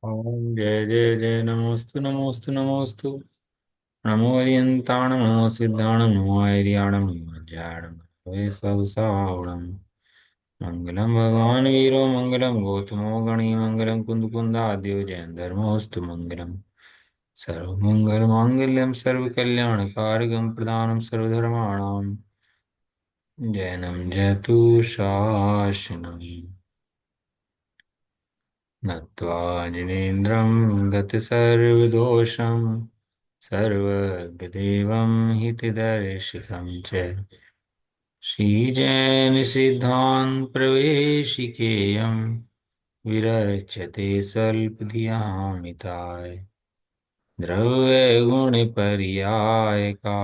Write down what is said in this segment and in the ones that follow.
ओम जय जय जय नमोस्तु नमोस्तु नमोस्तु। नमो हरियंताण नमो सिद्धाण नमो हरियाणम नमो ज्ञानम वे सब सावणम। मंगलम भगवान वीरो मंगलम गौतमो गणी मंगलम कुंद कुंदाद्यो जैन धर्मोस्तु मंगलम। सर्वमंगल मांगल्यम सर्व कल्याण कारकम प्रदानम सर्वधर्माणाम। जैनम जयतु शासनम। नत्वा जिनेन्द्रं गतसर्वदोषं सर्वगदेवं हितदर्शिकं च श्रीजैनसिद्धान्तप्रवेशिकेयं विरच्यते स्वल्पधियामिताय द्रव्यगुणपर्यायका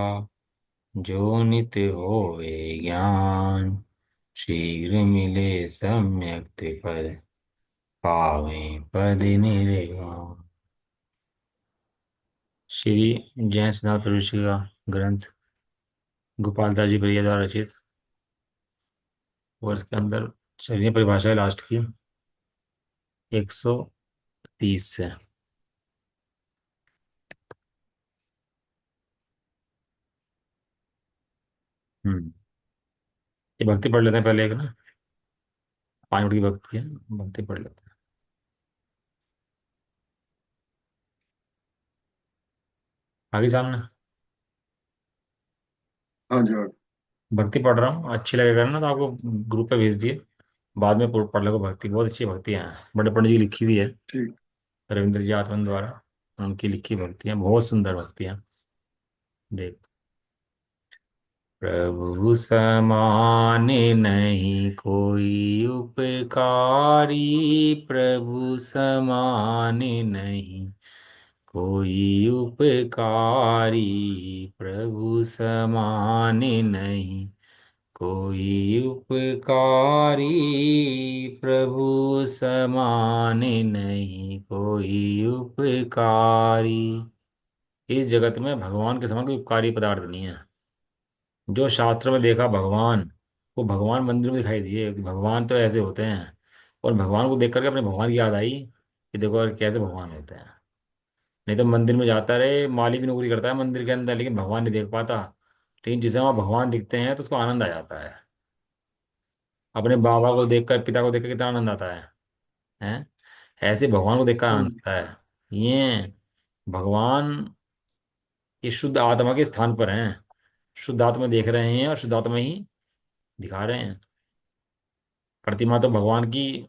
जो नित्य होवे ज्ञान शीघ्र मिले सम्यक पद पावे पद निर्वाण। श्री जैन सिद्धांत प्रविष्टि का ग्रंथ गोपाल दास जी प्रिया द्वारा रचित और इसके अंदर शरीर परिभाषा है लास्ट की 130 से। हम्म ये भक्ति पढ़ लेते हैं पहले एक ना, 5 मिनट की भक्ति है, भक्ति पढ़ लेते हैं। आगे सामने हाँ जी हाँ। भक्ति पढ़ रहा हूँ, अच्छी लगेगा ना तो आपको ग्रुप पे भेज दिए, बाद में पढ़ लो। भक्ति बहुत अच्छी भक्तियाँ हैं, बड़े पंडित जी की लिखी हुई है, ठीक। रविंद्र जी आत्मन द्वारा उनकी लिखी भक्तियाँ, बहुत सुंदर भक्तियाँ। देख, प्रभु समान नहीं कोई उपकारी, प्रभु समान नहीं कोई उपकारी, प्रभु समान नहीं कोई उपकारी, प्रभु समान नहीं कोई उपकारी। इस जगत में भगवान के समान कोई उपकारी पदार्थ नहीं है। जो शास्त्र में देखा भगवान, वो भगवान मंदिर में दिखाई दिए कि भगवान तो ऐसे होते हैं, और भगवान को देख करके अपने भगवान की याद आई कि देखो यार कैसे भगवान होते हैं। नहीं तो मंदिर में जाता रहे, माली भी नौकरी करता है मंदिर के अंदर, लेकिन भगवान नहीं देख पाता। लेकिन जिसे वहाँ भगवान दिखते हैं तो उसको आनंद आ जाता है। अपने बाबा को देखकर, पिता को देखकर कितना आनंद आता है? ऐसे भगवान को देखकर आनंद हम्म। आता है। ये भगवान इस शुद्ध आत्मा के स्थान पर हैं, शुद्ध आत्मा देख रहे हैं और शुद्ध आत्मा ही दिखा रहे हैं। प्रतिमा तो भगवान की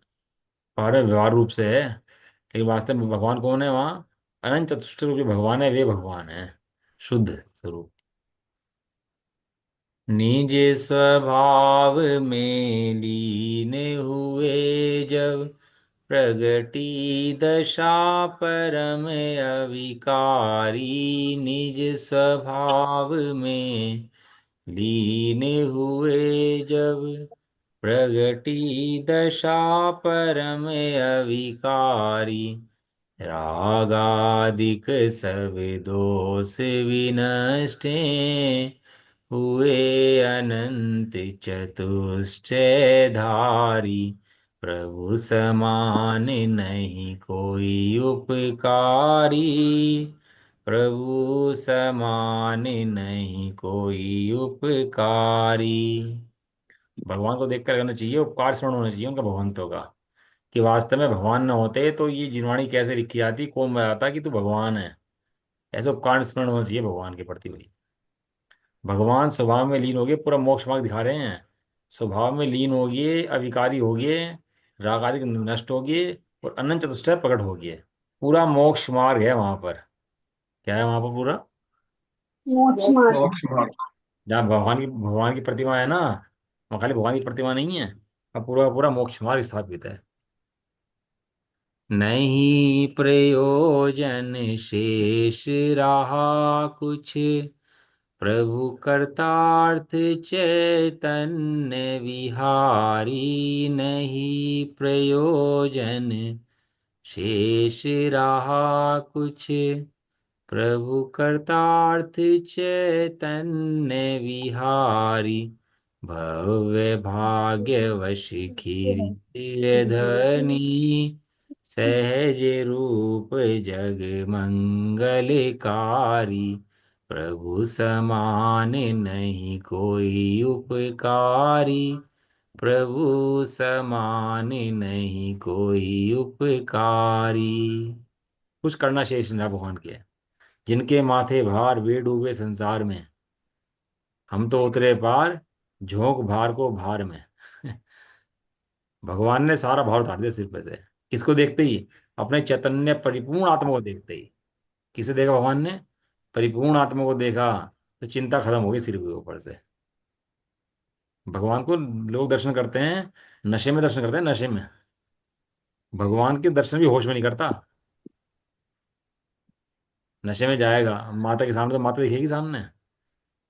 बाहर व्यवहार रूप से है, लेकिन वास्तव में भगवान कौन है वहाँ? अनंत चतुष्ट रूप जो भगवान है वे भगवान है, शुद्ध स्वरूप। निज स्वभाव में लीन हुए जब, प्रगति दशा परम अविकारी। निज स्वभाव में लीन हुए जब, प्रगति दशा परम अविकारी। रागादिक सब दोष विनष्टे, हुए अनंत चतुष्टयधारी। प्रभु समान नहीं कोई उपकारी, प्रभु समान नहीं कोई उपकारी। भगवान को देखकर करना चाहिए, उपकार स्मरण होना चाहिए उनका भगवंतों का, कि वास्तव में भगवान न होते तो ये जिनवाणी कैसे लिखी आती, कौन बताता कि तू भगवान है। ऐसे उपकार स्मरण होना चाहिए भगवान के प्रति भाई। भगवान स्वभाव में लीन हो गए, पूरा मोक्ष मार्ग दिखा रहे हैं। स्वभाव में लीन हो गए, अविकारी हो गए, राग आदि नष्ट हो गए, और अनंत चतुष्टय प्रकट हो गए। पूरा मोक्ष मार्ग है वहां पर। क्या है वहां पर पूरा? मोक्ष मार्ग। मोक्ष मार्ग। जहाँ भगवान की प्रतिमा है ना, वहाँ खाली भगवान की प्रतिमा नहीं है, अब पूरा पूरा मोक्ष मार्ग स्थापित है। नहीं प्रयोजन शेष रहा कुछ, प्रभु कर्तार्थ चैतन्य विहारी। नहीं प्रयोजन शेष रहा कुछ, प्रभु कर्तार्थ चैतन्य विहारी। भव्य भाग्यवश खीरी धनी, सहज रूप जग मंगलकारी। प्रभु समान नहीं कोई उपकारी। प्रभु समान नहीं कोई उपकारी। कुछ करना शेष न भगवान के, जिनके माथे भार वे डूबे संसार में। हम तो उतरे पार झोंक भार को भार में। भगवान ने सारा भार उतार दिया सिर पे से। किसको देखते ही? अपने चैतन्य परिपूर्ण आत्मा को देखते ही। किसे देखा भगवान ने? परिपूर्ण आत्मा को देखा, तो चिंता खत्म हो गई सिर के ऊपर से। भगवान को लोग दर्शन करते हैं, नशे में दर्शन करते हैं, नशे में। भगवान के दर्शन भी होश में नहीं करता। नशे में जाएगा माता के सामने तो माता दिखेगी सामने।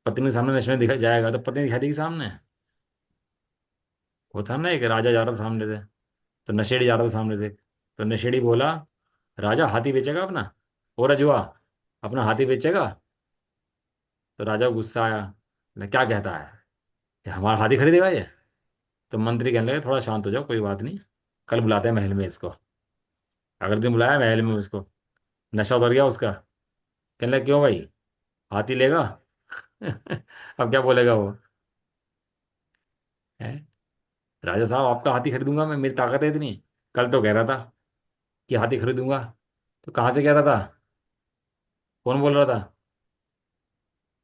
पत्नी के सामने नशे में दिखा जाएगा तो पत्नी दिखाई देगी सामने। वो था ना, एक राजा जा रहा था सामने से, तो नशेड़ी जा रहा था सामने से। तो नशेड़ी बोला, राजा हाथी बेचेगा अपना? हो रजुआ, अपना हाथी बेचेगा? तो राजा को गुस्सा आया, बोला, क्या कहता है, ये हमारा हाथी खरीदेगा ये? तो मंत्री कहने लगे, थोड़ा शांत हो जाओ, कोई बात नहीं, कल बुलाते हैं महल में इसको। अगले दिन बुलाया महल में उसको। नशा उतर गया उसका। कहने लगे, क्यों भाई, हाथी लेगा? अब क्या बोलेगा वो? है? राजा साहब, आपका हाथी खरीदूंगा मैं, मेरी ताकत है इतनी। कल तो कह रहा था कि हाथी खरीदूंगा। तो कहाँ से कह रहा था? कौन बोल रहा था?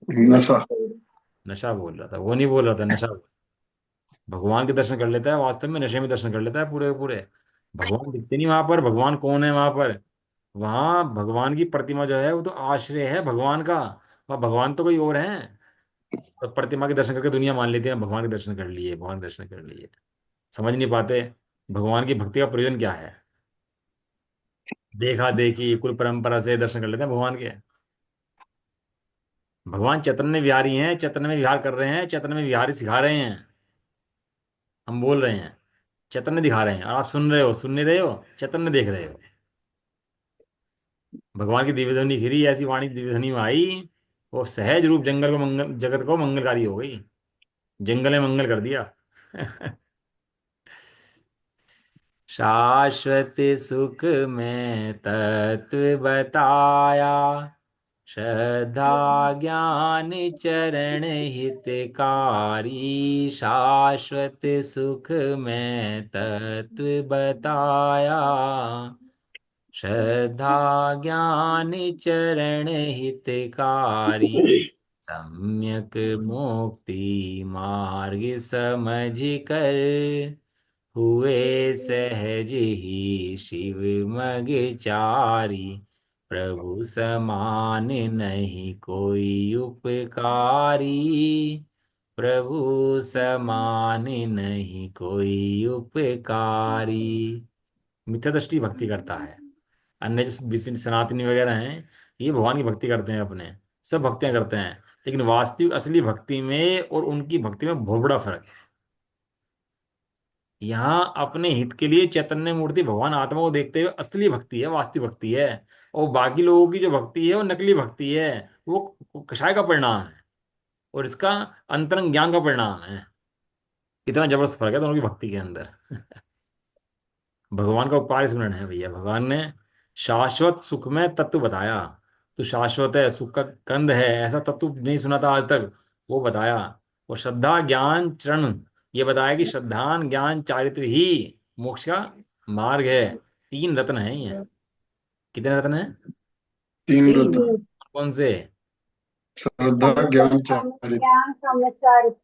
नशा। नशा बोल रहा था, वो नहीं बोल रहा था, नशा। भगवान के दर्शन कर लेता है वास्तव में, नशे में दर्शन कर लेता है पूरे के पूरे। भगवान दिखते नहीं वहां पर, भगवान कौन है वहां पर? वहां भगवान की प्रतिमा जो है वो तो आश्रय है भगवान का। वह भगवान तो कोई और है। तो प्रतिमा के दर्शन करके दुनिया मान लेती है भगवान के दर्शन कर लिए, भगवान के दर्शन कर लिए। समझ नहीं पाते भगवान की भक्ति का प्रयोजन क्या है। देखा देखी कुल परंपरा से दर्शन कर लेते हैं भगवान के। भगवान चैतन्य विहारी हैं, चैतन्य में विहार कर रहे हैं, चैतन्य में विहारी सिखा रहे हैं। हम बोल रहे हैं, चैतन्य दिखा रहे हैं, और आप सुन रहे हो, सुन नहीं रहे हो, चैतन्य देख रहे हो। भगवान की दिव्य ध्वनि घिरी, ऐसी वाणी दिव्य ध्वनि में आई, वो सहज रूप जंगल को मंगल, जगत को मंगलकारी हो गई। जंगल में मंगल कर दिया। शाश्वत सुख में तत्व बताया। श्रद्धा ज्ञान चरण हितकारी। शाश्वत सुख में तत्व बताया। श्रद्धा ज्ञान चरण हितकारी। सम्यक मुक्ति मार्ग समझ कर। हुए सहज ही शिव मग चारी। प्रभु समान नहीं कोई उपकारी। प्रभु समान नहीं कोई उपकारी। मिथ्या दृष्टि भक्ति करता है। अन्य जो सनातनी वगैरह हैं, ये भगवान की भक्ति करते हैं अपने, सब भक्तियां करते हैं। लेकिन वास्तविक असली भक्ति में और उनकी भक्ति में बहुत बड़ा फर्क है। यहाँ अपने हित के लिए चैतन्य मूर्ति भगवान आत्मा को देखते हुए असली भक्ति है, वास्तविक भक्ति है। और बाकी लोगों की जो भक्ति है वो नकली भक्ति है। वो कषाय का परिणाम है, और इसका अंतरंग ज्ञान का परिणाम है। कितना जबरदस्त फर्क है दोनों की भक्ति के अंदर। भगवान का उपकार स्मरण है भैया। भगवान ने शाश्वत सुख में तत्व बताया। तो शाश्वत है, सुख का कंद है, ऐसा तत्व नहीं सुना था आज तक, वो बताया। और श्रद्धा ज्ञान चरण, ये बताया कि श्रद्धा ज्ञान चारित्र ही मोक्ष का मार्ग है। तीन रत्न हैं ये। कितने रत्न हैं? तीन तीन। रत्न। कौन से? श्रद्धा ज्ञान चारित्र। ज्ञान समचारित।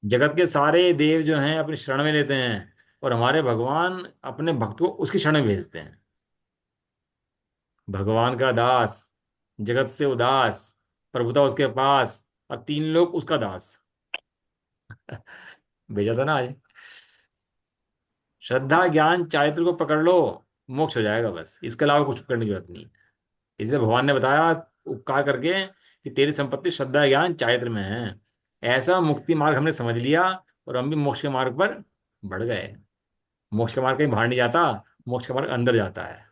जगत के सारे देव जो हैं अपनी शरण में लेते हैं, और हमारे भगवान अपने भक्त को उसकी शरण में भेजते हैं। भगवान का दास, जगत से उदास, प्रभुता उसके पास, और तीन लोग उसका दास। भेजा था ना आज। श्रद्धा ज्ञान चारित्र को पकड़ लो, मोक्ष हो जाएगा, बस इसके अलावा कुछ करने की जरूरत नहीं। इसलिए भगवान ने बताया उपकार करके कि तेरी संपत्ति श्रद्धा ज्ञान चारित्र में है। ऐसा मुक्ति मार्ग हमने समझ लिया, और हम भी मोक्ष के मार्ग पर बढ़ गए। मोक्ष का मार्ग कहीं बाहर नहीं जाता, मोक्ष का मार्ग अंदर जाता है।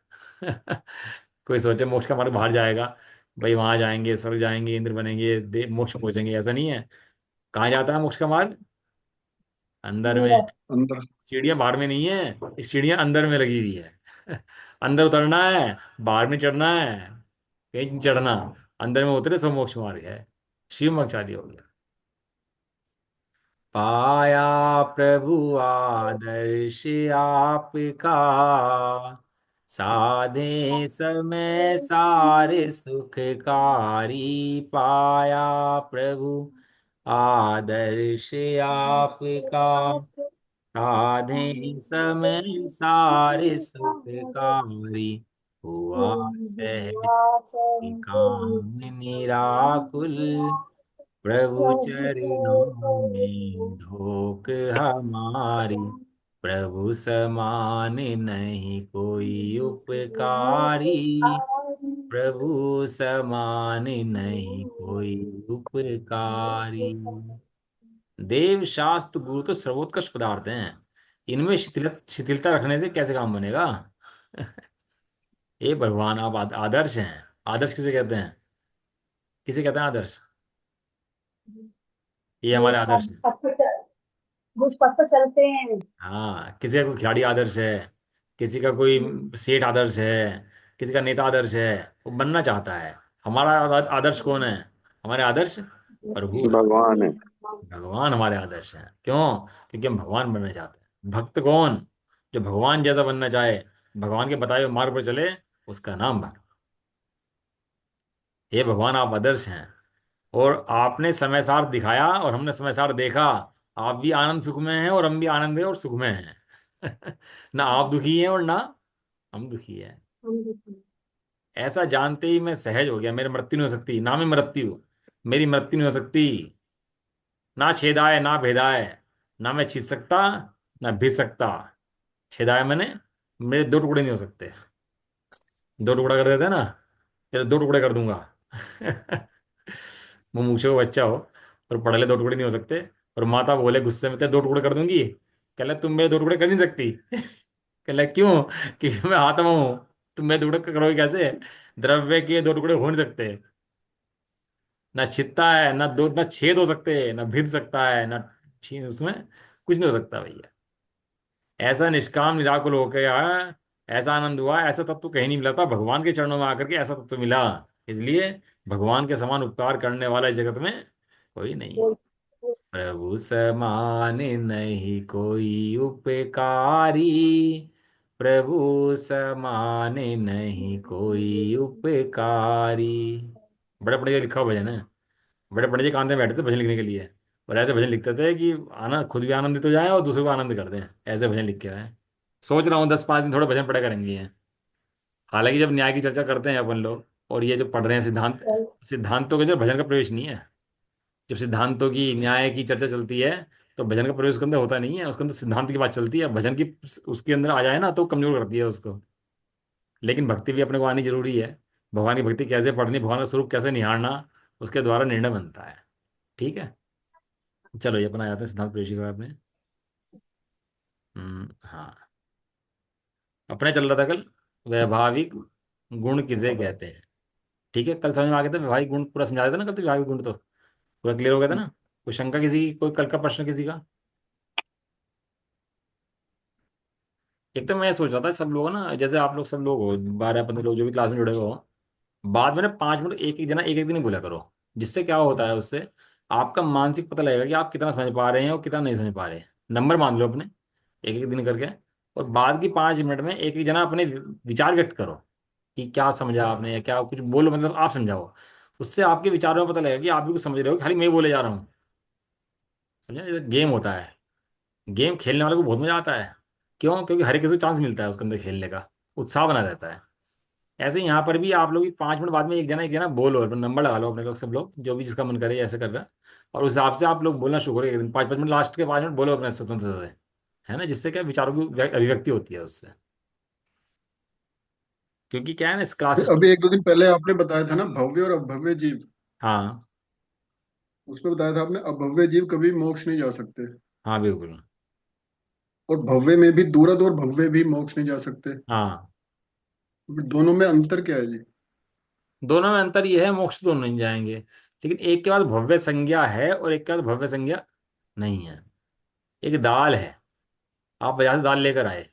कोई सोचे मोक्ष का मार्ग बाहर जाएगा, भाई वहां जाएंगे, स्वर्ग जाएंगे, इंद्र बनेंगे, मोक्ष पहुंचेंगे, ऐसा नहीं है। कहाँ जाता है मोक्ष का मार्ग? अंदर में। अंदर। अंदर। सीढ़ियां बाहर में नहीं है, सीढ़ियां अंदर में लगी हुई है। अंदर उतरना है, बाहर में चढ़ना है, कहीं नहीं चढ़ना। अंदर में उतरे सो मोक्ष मार्ग है। शिव मचारी हो गया। पाया प्रभु आदर्श आपका, साधे समय सारे सुखकारी। पाया प्रभु आदर्श आपका, साधे समय सारे सुखकारी। हुआ सहज काम निराकुल, प्रभु चरणों में ढोक हमारी। प्रभु समान नहीं कोई उपकारी, प्रभु समान नहीं कोई उपकारी। देव शास्त्र गुरु तो सर्वोत्कृष्ट पदार्थ हैं, इनमें शिथिलता रखने से कैसे काम बनेगा। ये भगवान आप आदर्श हैं। आदर्श किसे कहते हैं? किसे कहते हैं आदर्श? ये जो हमारे इस आदर्श हैं। पथ पर जो इस पथ पर चलते हैं। हाँ, किसी का कोई खिलाड़ी आदर्श है, किसी का कोई सेठ आदर्श है, किसी का नेता आदर्श है, वो बनना चाहता है। हमारा आदर्श कौन है? हमारे आदर्श प्रभु है। भगवान है। भगवान हमारे आदर्श हैं। क्यों? क्योंकि हम भगवान बनना चाहते हैं। भक्त कौन? जो भगवान जैसा बनना चाहे, भगवान के बताए हुए मार्ग पर चले, उसका नाम भक्त। ये भगवान आप आदर्श हैं। और आपने समय सार दिखाया और हमने समय सार देखा। आप भी आनंद सुख में हैं और हम भी आनंद है और सुख में हैं। ना आप दुखी हैं और ना हम दुखी हैं। ऐसा जानते ही मैं सहज हो गया। मेरी मृत्यु नहीं हो सकती, ना मैं मृत्यु, मेरी मृत्यु नहीं हो सकती। ना छेदाए ना भेदाए, ना मैं छीन सकता ना भिज सकता। छेदाए मैंने, मेरे दो टुकड़े नहीं हो सकते। दो टुकड़ा कर देते हैं ना, तेरे दो टुकड़े कर दूंगा। वो मूछे को बच्चा हो और पढ़ ले, दो टुकड़े नहीं हो सकते। और माता बोले गुस्से में, तेरे दो टुकड़े कर दूंगी। कह ले तुम मेरे दो टुकड़े कर नहीं सकती। कह ले क्यों? कि मैं आत्मा हूं, तुम मेरे दो टुकड़े करोगे कैसे? द्रव्य के दो टुकड़े हो नहीं सकते। ना छिदता है, ना दो, ना छेद हो सकते, ना भिद सकता है, ना छीन, उसमें कुछ नहीं हो सकता भैया। ऐसा निष्काम निराकुल हो गया, ऐसा आनंद हुआ, ऐसा तत्व तो कहीं नहीं मिला था। भगवान के चरणों में आकर के ऐसा तत्व तो मिला। इसलिए भगवान के समान उपकार करने वाला इस जगत में कोई नहीं है। प्रभु समान नहीं कोई उपकारी, प्रभु समान नहीं कोई उपकारी। बड़े पंडित जी का लिखा हुआ भजन है। बड़े पंडित जी एकांत में बैठे थे भजन लिखने के लिए, और ऐसे भजन लिखते थे कि आनंद, खुद भी आनंदित हो जाए और दूसरों को आनंद कर दें। ऐसे भजन लिखे हुए हैं। सोच रहा हूँ 10-5 दिन थोड़े भजन पढ़ा करेंगे। हालांकि जब न्याय की चर्चा करते हैं अपन लोग, और ये जो पढ़ रहे हैं सिद्धांत, सिद्धांतों के अंदर भजन का प्रवेश नहीं है। जब सिद्धांतों की न्याय की चर्चा चलती है, तो भजन का प्रवेश उसके अंदर होता नहीं है। उसके अंदर सिद्धांत की बात चलती है। भजन की उसके अंदर आ जाए ना तो कमजोर करती है उसको। लेकिन भक्ति भी अपने को आनी जरूरी है। भगवान की भक्ति कैसे पढ़नी, भगवान का स्वरूप कैसे निहारना, उसके द्वारा निर्णय बनता है। ठीक है, चलो ये अपना आते हैं सिद्धांत प्रवेश के बाद में। हाँ, अपने चल रहा था कल, वैभाविक गुण किसे कहते हैं। ठीक है, कल समझ में आ गया था वैभाविक गुण, पूरा समझा देता ना कल, तो वैभाविक गुण तो पूरा क्लियर हो गया था ना। कोई शंका किसी की, कोई कल का प्रश्न किसी का? एक तो मैं सोच रहा था सब लोग ना, जैसे आप लोग सब लोग हो, 12-15 लोग जो भी क्लास में जुड़े हुए हो, बाद में ना 5 मिनट एक एक जना एक एक दिन ही बोला करो। जिससे क्या होता है, उससे आपका मानसिक पता लगेगा कि आप कितना समझ पा रहे हैं और कितना नहीं समझ पा रहे हैं। नंबर मान लो अपने, एक एक दिन करके। और बाद की 5 मिनट में एक एक जना अपने विचार व्यक्त करो कि क्या समझा आपने, या क्या कुछ बोलो, मतलब आप समझाओ। उससे आपके विचारों में पता लगेगा कि आप भी कुछ समझ रहे हो, खाली मैं ही बोले जा रहा हूँ। समझा, ये गेम होता है। गेम खेलने वाले को बहुत मजा आता है। क्यों? क्योंकि हर एक किसी को चांस मिलता है उसके अंदर खेलने का, उत्साह बना रहता है। ऐसे ही यहाँ पर भी आप लोग भी 5 मिनट बाद में एक जना बोलो, और नंबर लगा लो अपने लोग, सब लोग जो भी जिसका मन करे ऐसे कर रहा है। और उस हिसाब से आप लोग बोलना शुरू करो। एक दिन 5-5 मिनट, लास्ट के 5 मिनट बोलो अपने स्वतंत्रता से, है ना, जिससे क्या विचारों की अभिव्यक्ति होती है उससे। क्योंकि क्या है ना, इस क्लास सिस्टम। अभी 1-2 दिन पहले आपने बताया था ना, भव्य और अभव्य जीव। हाँ। उसमें बताया था आपने, अभव्य जीव कभी मोक्ष नहीं जा सकते। हाँ बिल्कुल। और भव्य में भी दूरद, और भव्य भी मोक्ष नहीं जा सकते। हाँ, तो फिर दोनों में अंतर क्या है जी? दोनों में अंतर ये है, मोक्ष दोनों नहीं जाएंगे, लेकिन एक के बाद भव्य संज्ञा है और एक के बाद भव्य संज्ञा नहीं है। एक दाल है, आप बाजार से दाल लेकर आए,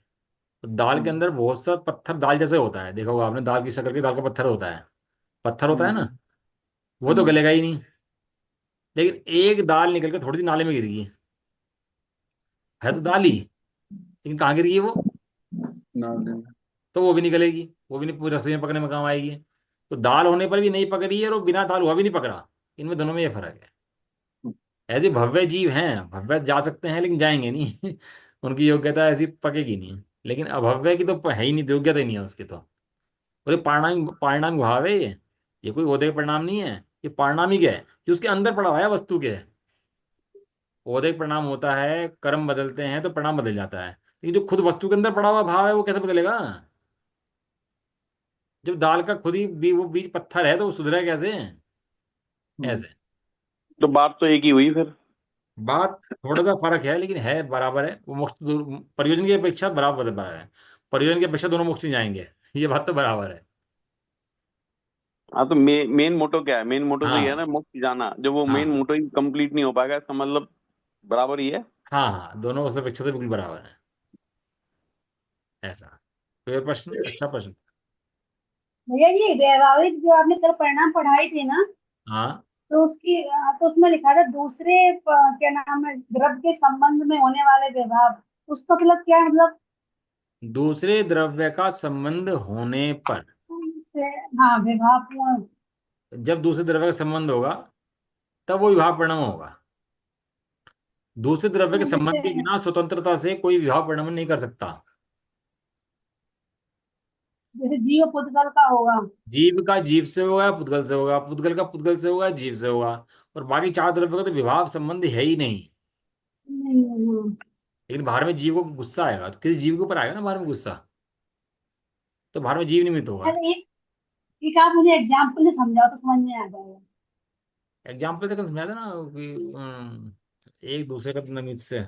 तो दाल के अंदर बहुत सा पत्थर दाल जैसे होता है, देखा होगा आपने, दाल की शक्ल की दाल का पत्थर होता है, पत्थर होता है ना, हम्म। वो तो गलेगा ही नहीं। लेकिन एक दाल निकल के थोड़ी सी नाले में गिर गई, है तो दाल ही, लेकिन कहाँ गिर गई वो, नाले में। तो वो भी निकलेगी, वो भी नहीं पूरी रस्सी में पकड़ने में काम आएगी। तो दाल होने पर भी नहीं पकड़ रही है, और वो बिना दाल हुआ भी नहीं पकड़ा। इनमें दोनों में ये फर्क है। ऐसे भव्य जीव हैं, भव्य जा सकते हैं लेकिन जाएंगे नहीं उनकी योग्यता ऐसी पकेगी नहीं। लेकिन अभव्य की तो है ही नहीं, योग्यता ही नहीं है उसकी तो। और ये परिणाम परिणाम भाव है ये कोई ओहदे का परिणाम नहीं है, ये पारिणामिक है, जो उसके अंदर पड़ा हुआ है वस्तु के। ओहदे का परिणाम होता है, कर्म बदलते हैं तो परिणाम बदल जाता है, लेकिन जो खुद वस्तु के अंदर पड़ा हुआ भाव है वो कैसे बदलेगा। जब दाल का खुद ही वो बीज पत्थर है तो वो सुधरा कैसे। हम्म। ऐसे तो बात तो एक ही हुई फिर। बात थोड़ा सा फर्क है, लेकिन है बराबर है। वो मोक्ष प्रयोजन की अपेक्षा बराबर बराबर है। प्रयोजन की अपेक्षा दोनों मोक्ष नहीं जाएंगे, ये बात तो बराबर है। हाँ तो मेन मोटो क्या है? मेन मोटो तो ये है हाँ ना, मोक्ष जाना। जब वो मेन हाँ मोटो ही कंप्लीट नहीं हो पाएगा, इसका मतलब बराबर ही है। हाँ हाँ, दोनों उस अपेक्षा से बिल्कुल बराबर है। ऐसा तो ये प्रश्न अच्छा प्रश्न। भैया जी, वैवाहिक जो आपने कल परिणाम पढ़ाए थे ना, हाँ, तो तो उसमें लिखा था दूसरे क्या नाम है, द्रव्य के संबंध में होने वाले व्यवहार। उसका मतलब क्या है? मतलब दूसरे द्रव्य का संबंध होने पर, से, हाँ, विवाह पूर्ण। जब दूसरे द्रव्य का संबंध होगा तब वो विभाव परिणाम होगा। दूसरे द्रव्य के संबंध जैसे के बिना स्वतंत्रता से कोई विभाव परिणाम नहीं कर सकता। जैसे जीव पुद्गल का होगा। जीव का जीव से होगा, पुद्गल से होगा, पुद्गल का पुद्गल से होगा, जीव से होगा। और बाकी चार द्रव्य का तो विभाव संबंध है ही नहीं। नहीं, नहीं। लेकिन बाहर में जीव को गुस्सा आएगा तो किसी जीव के ऊपर आएगा ना बाहर में गुस्सा, तो बाहर में जीव निमित्त होगा। अरे एक आप मुझे एग्जाम्पल से समझाओ तो समझ में आ जाएगा। एग्जाम्पल से कल समझा था ना कि एक दूसरे का निमित्त से।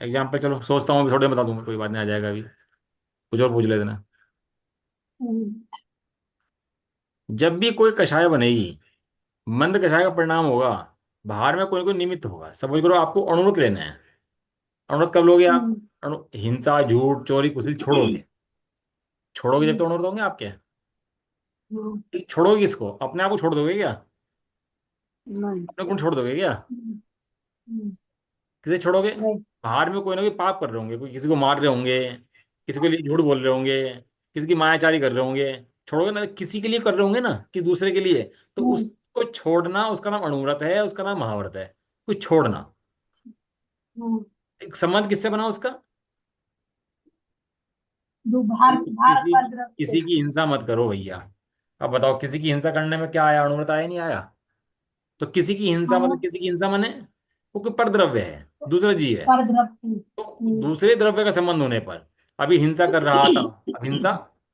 एग्जाम्पल चलो सोचता हूँ, अभी थोड़े बता दूंगा, कोई बात नहीं, आ जाएगा अभी। कुछ और पूछ लेते ना। हम्म, जब भी कोई कषाय बनेगी, मंद कषाय का परिणाम होगा, बाहर में कोई ना कोई निमित्त होगा। समझ करो आपको अणुव्रत लेना है। अणुव्रत कब लोगे आप? हम्म, हिंसा, झूठ, चोरी, कुछ छोड़ोगे। छोड़ोगे जब हम्म, तो अणुव्रत होंगे आपके। हम्म, छोड़ोगे किसको? अपने आप को छोड़ दोगे क्या? नहीं, अपने गुण छोड़ दोगे क्या? हम्म, हम्म, किसे छोड़ोगे? नहीं, बाहर में कोई ना कोई पाप कर रहे होंगे, कोई किसी को मार रहे होंगे, किसी के लिए झूठ बोल रहे होंगे, किसी की मायाचारी कर रहे होंगे। छोड़ोगे ना, किसी के लिए कर रहे होंगे ना, कि दूसरे के लिए। तो नहीं, उसको छोड़ना, उसका नाम अणुव्रत है, उसका नाम महाव्रत है। कुछ छोड़ना। हम्म। एक संबंध किससे बना उसका? जो भार भार किसी पर द्रव से। किसी की हिंसा मत करो भैया। अब बताओ, किसी की हिंसा करने में क्या आया? अणुव्रत आया नहीं आया? तो किसी की हिंसा हाँ, मतलब, किसी की हिंसा माने वो कोई परद्रव्य है, दूसरा जीव है। पर द्रव से। तो दूसरे द्रव्य का संबंध होने पर, अभी हिंसा कर रहा था, अब हिंसा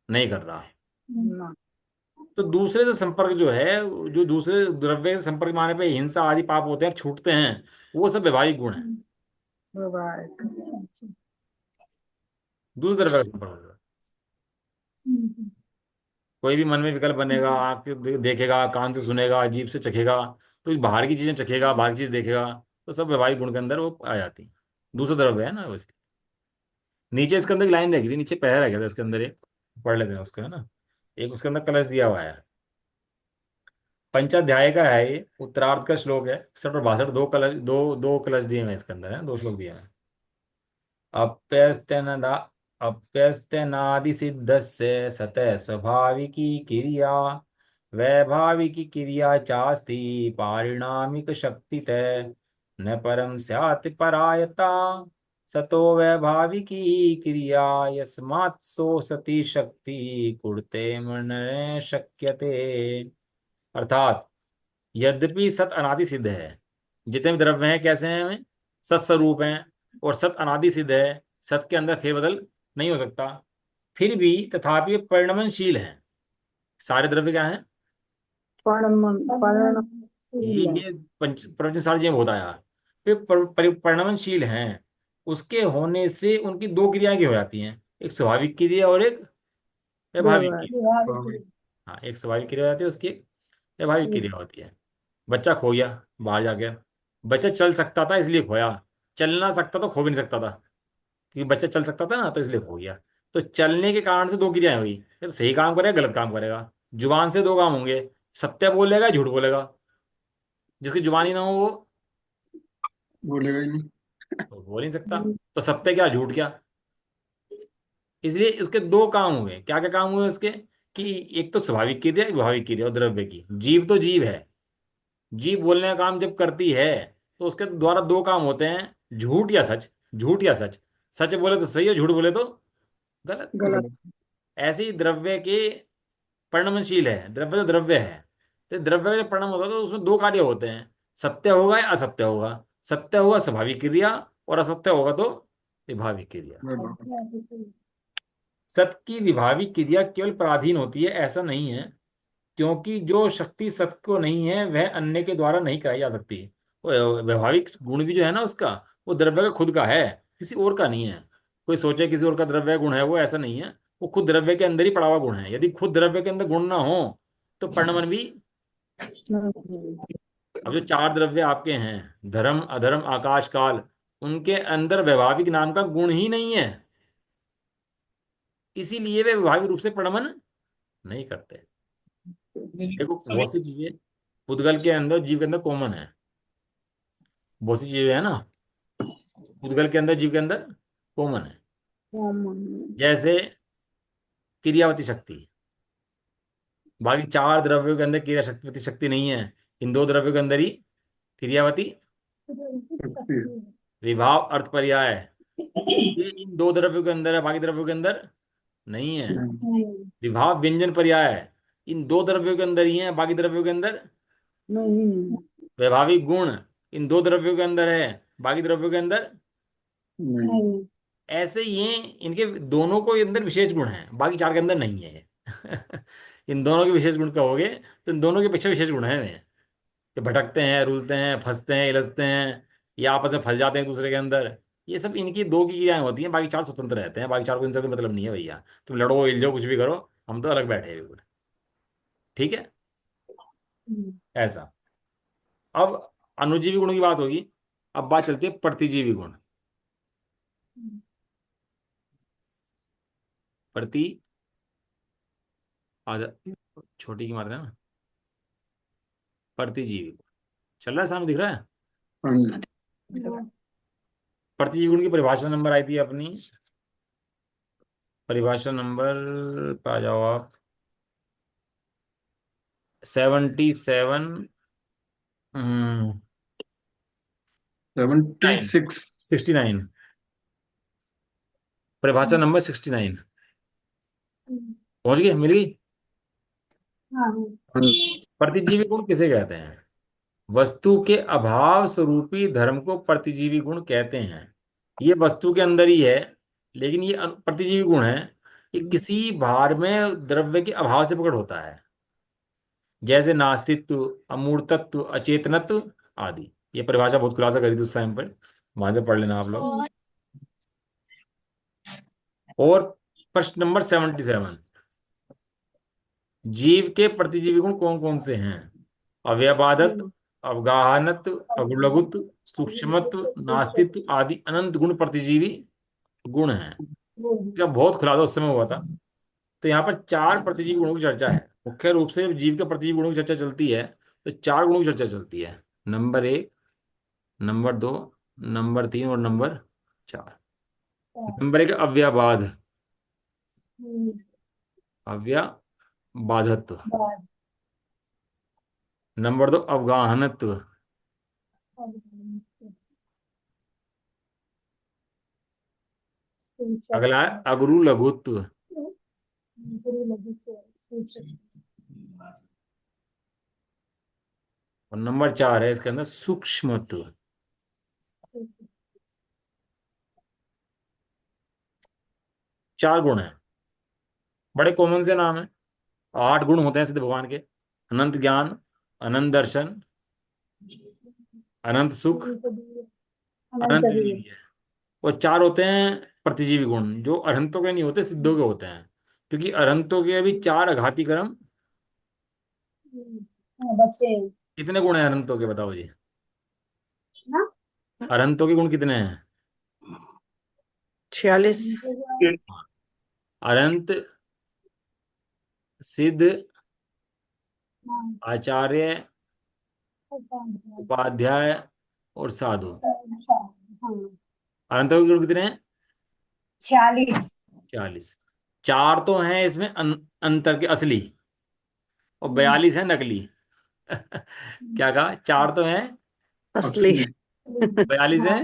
नहीं कर रहा। हम्म, तो दूसरे से संपर्क जो है, जो दूसरे द्रव्य से संपर्क में आने पे हिंसा आदि पाप होते हैं, छूटते हैं, वो सब वैवाहिक गुण है। हम्म, अच्छा, दूसरे द्रव्य का संपर्क होता है। हम्म, कोई भी मन में विकल्प बनेगा, आँख से देखेगा, कान से सुनेगा, जीभ से चखेगा, तो बाहर की चीजें चखेगा, बाहर की चीज देखेगा, तो सब वैवाहिक गुण के अंदर वो आ जाती है। दूसरा द्रव्य है ना वैसे। नीचे इसके अंदर एक लाइन रखी थी, नीचे पैर रखा था इसके अंदर एक, पढ़ लेते हैं उसको, है ना। एक उसके अंदर कलश दिया हुआ है। पंचाध्याय का है ये, उत्तरार्ध का श्लोक है, 61 और 62। दो कलश, दो कलश दिए हुए हैं इसके अंदर, है दो श्लोक दिए हैं। अप्यस्त्यनदा अप्यस्त्यनादि सिद्धस्य सतः स्वाभाविकी क्रिया, वैभाविकी क्रिया चास्ति पारिणामिक शक्ति तय, न परम स्यात् परायता, सतो वैभाविकी क्रिया, यस्मात् सो सती शक्ति कुरुते मन शक्यते। अर्थात यद्यपि सत अनादि सिद्ध है, जितने भी द्रव्य हैं कैसे हैं हमें, सत्स्वरूप हैं, और सत अनादि सिद्ध है, सत के अंदर फेरबदल नहीं हो सकता, फिर भी तथापि ये परिणमनशील है। सारे द्रव्य क्या हैं? परिणमशील है। ये पंच प्रवचन सार जी में होता है यार। फिर परिणमनशील हैं, उसके होने से उनकी दो क्रियाएं की हो जाती हैं, एक स्वाभाविक क्रिया और एक व्यावहारिक क्रिया। स्वाभाविक। हाँ, एक स्वाभाविक क्रिया होती है, उसकी एक व्यावहारिक क्रिया होती है। बच्चा खो गया बाहर जाके, बच्चा चल सकता था इसलिए खोया, चल ना सकता तो खो भी नहीं सकता था। क्योंकि बच्चा चल सकता था ना, तो इसलिए हो गया। तो चलने के कारण से दो क्रियाएं हुई, ये तो सही काम करेगा गलत काम करेगा। जुबान से दो काम होंगे, सत्य बोलेगा झूठ बोलेगा। जिसकी जुबानी ना हो वो बोलेगा ही नहीं। तो बोल नहीं सकता। तो सत्य क्या झूठ क्या। इसलिए इसके दो काम हुए। क्या क्या काम हुए उसके, कि एक तो स्वाभाविक क्रिया, एक भाविक क्रिया और द्रव्य की। जीव तो जीव है, जीव बोलने का काम जब करती है तो उसके द्वारा दो काम होते हैं, झूठ या सच। झूठ या सच, सच बोले तो सही है, झूठ बोले तो गलत। गलत। गलत। ऐसे ही द्रव्य के परिणमशील है, द्रव्य तो द्रव्य है। तो द्रव्य का जब परिणाम होता है तो उसमें दो कार्य होते हैं, सत्य होगा या असत्य होगा। सत्य होगा स्वाभाविक क्रिया, और असत्य होगा तो विभाविक क्रिया। बराबर। सत्य की विभाविक क्रिया केवल पराधीन होती है ऐसा नहीं है, क्योंकि जो शक्ति सत्य को नहीं है वह अन्य के द्वारा नहीं कराई जा सकती। वो व्यवहारिक गुण भी जो है ना उसका, वो द्रव्य का खुद का है, किसी और का नहीं है। कोई सोचे किसी और का द्रव्य गुण है, वो ऐसा नहीं है। वो खुद द्रव्य के अंदर ही पड़ा हुआ गुण है। यदि खुद द्रव्य के अंदर गुण ना हो तो परिणमन भी। अब जो चार द्रव्य आपके हैं, धर्म अधर्म आकाश काल, उनके अंदर वैभाविक नाम का गुण ही नहीं है, इसीलिए वे वैभाविक रूप से परिणमन नहीं करते। देखो बहुत सी चीजें पुद्गल के अंदर, जीव के अंदर कॉमन है। बहुत सी चीजें है ना पुद्गल के अंदर, जीव के अंदर कॉमन है। जैसे क्रियावती शक्ति, बाकी चार द्रव्यों के अंदर क्रिया शक्तिवती शक्ति नहीं है। इन दो द्रव्यों के अंदर ही क्रियावती शक्ति है। विभाव अर्थ पर्याय, ये इन दो द्रव्यों के अंदर है, बाकी द्रव्यों के अंदर नहीं है। नहीं। विभाव व्यंजन पर्याय, इन दो द्रव्यों के अंदर ही है, बाकी द्रव्यों के अंदर। नहीं। वैभाविक गुण, इन दो द्रव्यों के अंदर है, बाकी द्रव्यों के अंदर। नहीं। ऐसे ये इनके दोनों को अंदर विशेष गुण है, बाकी चार के अंदर नहीं है। इन दोनों के विशेष गुण कहोगे तो इन दोनों के पीछे विशेष गुण है वे। ये भटकते हैं, रुलते हैं, फंसते हैं, इलझते हैं, या आपस में फंस जाते हैं एक दूसरे के अंदर। ये सब इनकी दो की क्रियाएं होती हैं, बाकी चार स्वतंत्र रहते हैं। बाकी चार को इनसे कोई मतलब नहीं है भैया, तुम लड़ो इलझो कुछ भी करो, हम तो अलग बैठे हैं बिल्कुल। ठीक है, ऐसा। अब अनुजीवी गुणों की बात होगी। अब बात चलती है प्रतिजीवी गुण। प्रति आधा छोटी की मात्रा है ना, प्रतिजीवी गुण चल रहा है सामने, दिख रहा है। हाँ जी। प्रतिजीवी गुण की परिभाषा नंबर आई थी अपनी, परिभाषा नंबर पे आ जाओ आप, 77। 76। 69, परिभाषा नंबर 69। पहुंच गए, मिल गई। हाँ जी। प्रतिजीवी गुण किसे कहते हैं। वस्तु के अभाव स्वरूपी धर्म को प्रतिजीवी गुण कहते हैं। ये वस्तु के अंदर ही है, लेकिन ये प्रतिजीवी गुण है। ये किसी भार में द्रव्य के अभाव से प्रकट होता है, जैसे नास्तित्व, अमूर्तत्व, अचेतनत्व आदि। ये परिभाषा बहुत खुलासा करी थी उस टाइम पर, वहां से पढ़ लेना आप लोग। और प्रश्न नंबर 77, जीव के प्रतिजीवी गुण कौन कौन से हैं। अव्ययबाधत्व, अवगाहनत्व, अगुणलघुत्व, सूक्ष्मत्व, नास्तित्व आदि अनंत गुण प्रतिजीवी गुण हैं। क्या बहुत खुलासा उस समय हुआ था। तो यहाँ पर चार प्रतिजीवी गुणों की चर्चा है। मुख्य रूप से जीव के प्रतिजीवी गुणों की चर्चा चलती है तो चार गुणों की चर्चा चलती है, नंबर एक, नंबर दो, नंबर तीन और नंबर चार। नंबर एक अव्ययबाध, अव्ययबाधत्व। नंबर दो अवगाहनत्व। अगला है अगुरु लघुत्व। और नंबर चार है इसके अंदर सूक्ष्मत्व। चार गुण है, बड़े कॉमन से नाम है। आठ गुण होते हैं सिद्ध भगवान के, अनंत ज्ञान, अनंत दर्शन, अनंत सुख, अनंत वीर्य। और चार होते हैं प्रतिजीवी गुण, जो अरहंतों के नहीं होते, सिद्धों के होते हैं। क्योंकि अरहंतों के अभी चार अघाती कर्म। बच्चे कितने गुण हैं अरहंतों के, बताओ जी। ना। अरहंतों के गुण कितने हैं। 46। अनंत, सिद्ध, आचार्य, उपाध्याय और साधु। अनंतों के गुण कितने हैं? 46। 40। चार तो हैं इसमें अंतर के असली, और 42 है नकली। क्या कहा? चार तो हैं असली। 42 है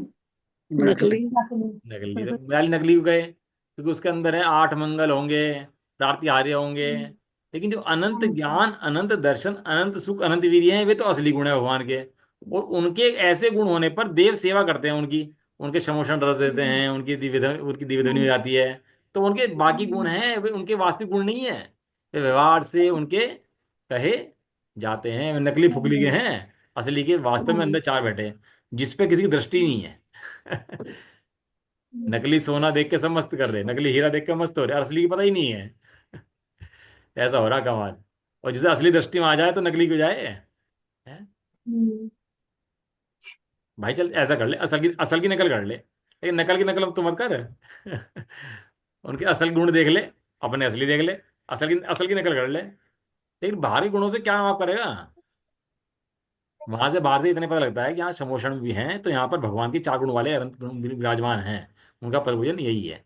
नकली। नकली। तो 42 नकली क्यों गए? क्योंकि उसके अंदर है 8 मंगल होंगे, प्रातिहार्य होंगे। लेकिन जो अनंत ज्ञान, अनंत दर्शन, अनंत सुख, अनंत वीर्य हैं, वे तो असली गुण है भगवान के। और उनके ऐसे गुण होने पर देव सेवा करते हैं उनकी, उनके समोषण रस देते हैं, उनकी दिव्य ध्वनि हो जाती है। तो उनके बाकी गुण हैं, वे उनके वास्तविक गुण नहीं है, वे व्यवहार से उनके कहे जाते हैं। वे नकली फुकली के हैं, असली के वास्तव में अंदर चार बैठे हैं, जिस पे किसी की दृष्टि नहीं है। नकली सोना देख के सब मस्त कर रहे, नकली हीरा देख के मस्त हो रहे, और असली की पता ही नहीं है। ऐसा हो रहा कमाल। और जिसे असली दृष्टि में आ जाए तो नकली क्यों जाए? हैं? भाई चल ऐसा कर ले, असल की नकल कर ले, लेकिन नकल की नकल अब तो मत कर। उनके असल गुण देख ले, अपने असली देख ले, असल की नकल कर ले। लेकिन बाहरी गुणों से क्या आप करेगा? वहां से बाहर से इतने पता लगता है कि यहाँ समोषण भी हैं, तो यहाँ पर भगवान के चार गुण वाले अनंत गुण भी विराजमान हैं। उनका प्रभुजन यही है।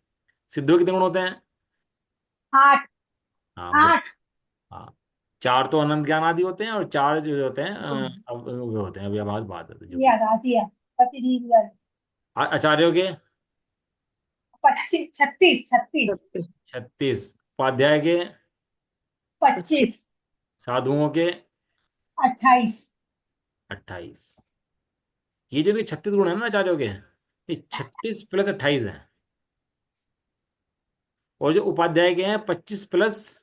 सिद्धों के कितने गुण होते हैं? 8। हाँ 8। हाँ, चार तो अनंत ज्ञान आदि होते हैं, और चार जो होते हैं अब वो होते हैं अव्यवहार बात है जो। याद आती है। प्रतिजीव। आचार्यों के 25। 36। 36। 36। उपाध्याय के 25। साधुओं के 28। 28। ये जो भी 36 गुण है ना आचार्यों के, ये 36 + 28 है। और जो उपाध्याय के हैं 25 +